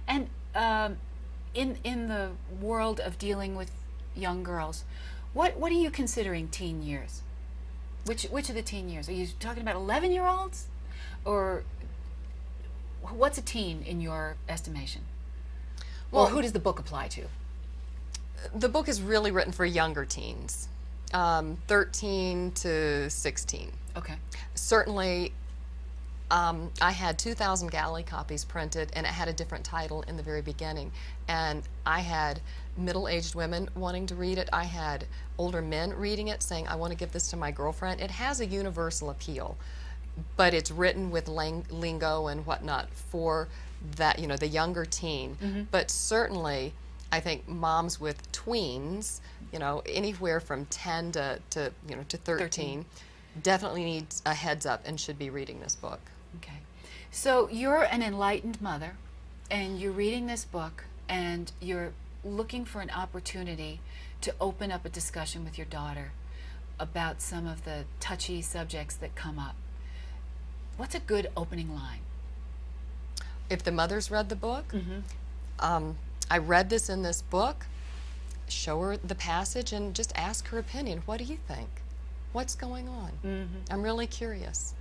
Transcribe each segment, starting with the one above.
And in the world of dealing with young girls, what are you considering teen years? Which of the teen years? Are you talking about 11-year-olds? Or what's a teen in your estimation? Well, Or who does the book apply to? the book is really written for younger teens, 13 to 16. Okay. Certainly, I had 2,000 galley copies printed, and it had a different title in the very beginning. And I had middle-aged women wanting to read it. I had older men reading it, saying, I want to give this to my girlfriend. It has a universal appeal, but it's written with lingo and whatnot for that, the younger teen. Mm-hmm. But certainly, I think moms with tweens, anywhere from 10 to 13, definitely needs a heads up and should be reading this book. Okay. So you're an enlightened mother, and you're reading this book, and you're looking for an opportunity to open up a discussion with your daughter about some of the touchy subjects that come up. What's a good opening line? If the mother's read the book, Mm-hmm. I read this in this book, show her the passage and just ask her opinion. What do you think? What's going on? Mm-hmm. I'm really curious.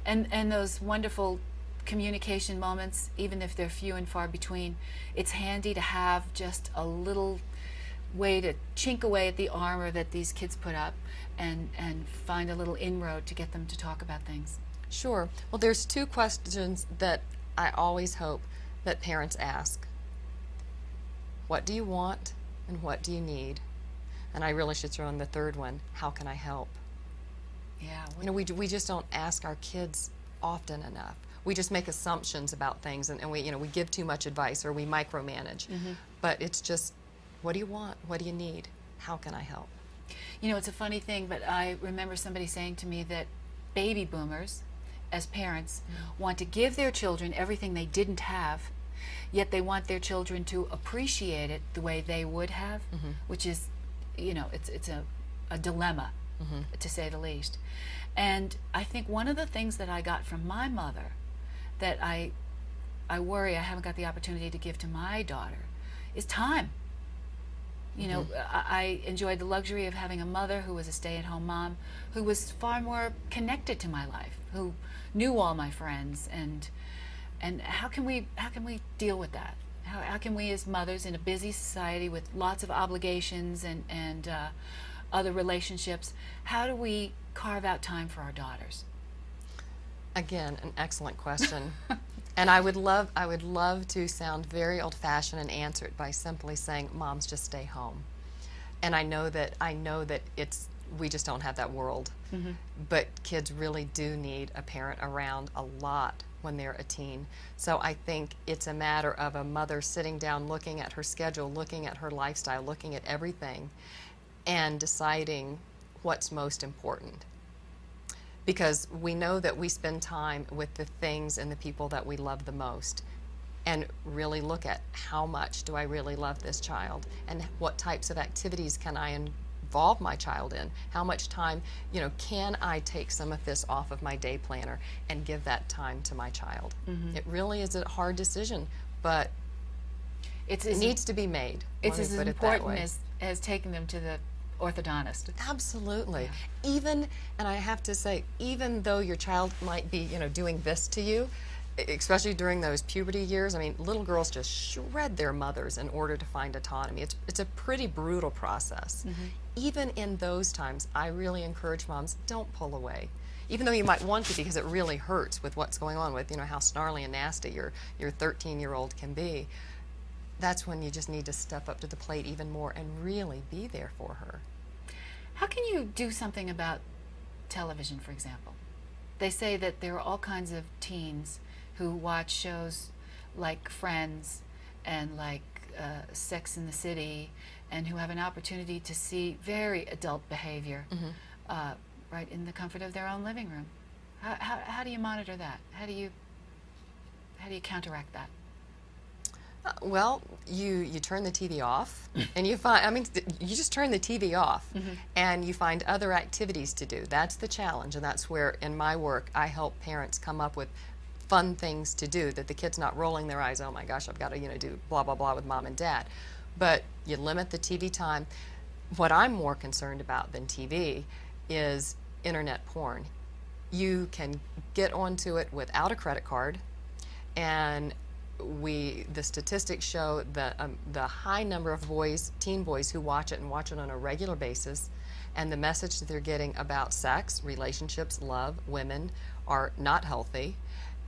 And those wonderful communication moments, even if they're few and far between, it's handy to have just a little way to chink away at the armor that these kids put up and find a little inroad to get them to talk about things. Sure. Well, there's two questions that I always hope that parents ask. What do you want and what do you need? And I really should throw in the third one, how can I help? Yeah. We just don't ask our kids often enough. We just make assumptions about things, and we give too much advice or we micromanage. Mm-hmm. But it's just, what do you want? What do you need? How can I help? It's a funny thing, but I remember somebody saying to me that baby boomers, as parents, want to give their children everything they didn't have, yet they want their children to appreciate it the way they would have, which is, it's a dilemma, to say the least. And I think one of the things that I got from my mother that I worry I haven't got the opportunity to give to my daughter is time. I enjoyed the luxury of having a mother who was a stay-at-home mom, who was far more connected to my life, who knew all my friends, and how can we deal with that? How can we as mothers in a busy society with lots of obligations and other relationships, how do we carve out time for our daughters? Again, an excellent question. And I would love to sound very old-fashioned and answer it by simply saying, moms, just stay home. And I know that we just don't have that world. Mm-hmm. But kids really do need a parent around a lot when they're a teen. So I think it's a matter of a mother sitting down, looking at her schedule, looking at her lifestyle, looking at everything, and deciding what's most important. Because we know that we spend time with the things and the people that we love the most, and really look at how much do I really love this child, and what types of activities can I involve my child in? How much time, can I take some of this off of my day planner and give that time to my child? Mm-hmm. It really is a hard decision, but it needs to be made. It's Let me as put it that important way. as taking them to the orthodontist. Absolutely. Yeah. And I have to say, even though your child might be, doing this to you, especially during those puberty years, little girls just shred their mothers in order to find autonomy. It's a pretty brutal process. Mm-hmm. Even in those times, I really encourage moms, don't pull away. Even though you might want to, because it really hurts with what's going on, with how snarly and nasty your 13-year-old can be. That's when you just need to step up to the plate even more and really be there for her. How can you do something about television, for example? They say that there are all kinds of teens who watch shows like Friends and like Sex in the City, and who have an opportunity to see very adult behavior right in the comfort of their own living room. How do you monitor that? How do you counteract that? Well, you turn the TV off, and you just turn the TV off, and you find other activities to do. That's the challenge, and that's where, in my work, I help parents come up with fun things to do, that the kid's not rolling their eyes, oh my gosh, I've got to, do blah, blah, blah with mom and dad. But you limit the TV time. What I'm more concerned about than TV is internet porn. You can get onto it without a credit card, and the statistics show that the high number of teen boys who watch it and watch it on a regular basis, and the message that they're getting about sex, relationships, love, women are not healthy.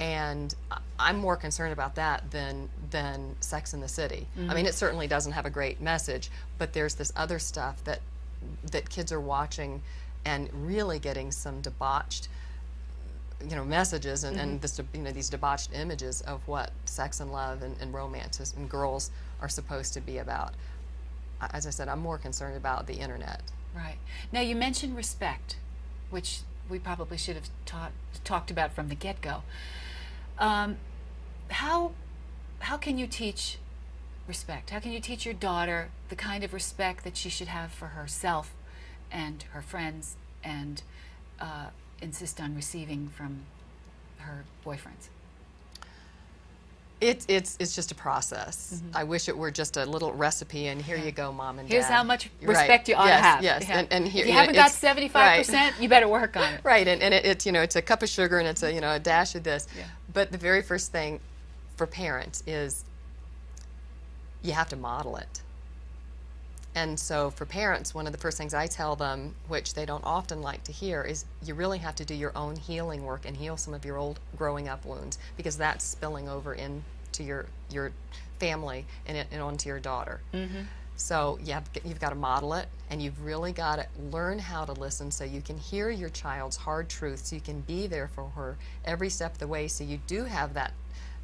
And I'm more concerned about that than Sex in the City. I mean, it certainly doesn't have a great message, but there's this other stuff that kids are watching and really getting some debauched messages and this, these debauched images of what sex and love and romance and girls are supposed to be about. As I said, I'm more concerned about the internet. Right. Now, you mentioned respect, which we probably should have talked about from the get-go. How can you teach respect? How can you teach your daughter the kind of respect that she should have for herself and her friends, and insist on receiving from her boyfriends? It's just a process. I wish it were just a little recipe, and here you go, mom and dad. Here's how much respect you ought to Yes, have. yes. Yeah. And here, if you haven't got 75%, you better work on it. Right, and it's it's a cup of sugar and it's a dash of this. Yeah. But the very first thing for parents is you have to model it. And so for parents, one of the first things I tell them, which they don't often like to hear, is you really have to do your own healing work and heal some of your old growing up wounds, because that's spilling over into your family and onto your daughter. So you've got to model it, and you've really got to learn how to listen so you can hear your child's hard truths, so you can be there for her every step of the way, so you do have that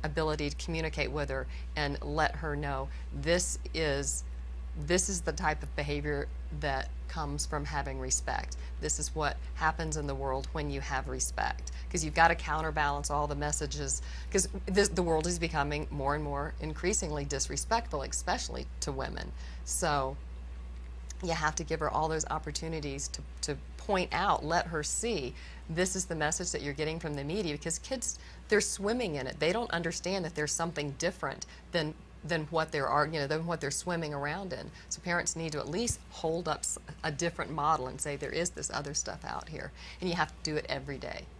ability to communicate with her and let her know this is the type of behavior that comes from having respect. This is what happens in the world when you have respect, because you've got to counterbalance all the messages, because the world is becoming more and more increasingly disrespectful, especially to women. So you have to give her all those opportunities to point out, let her see, this is the message that you're getting from the media, because kids, they're swimming in it. They don't understand that there's something different than what than what they're swimming around in. So parents need to at least hold up a different model and say there is this other stuff out here, and you have to do it every day.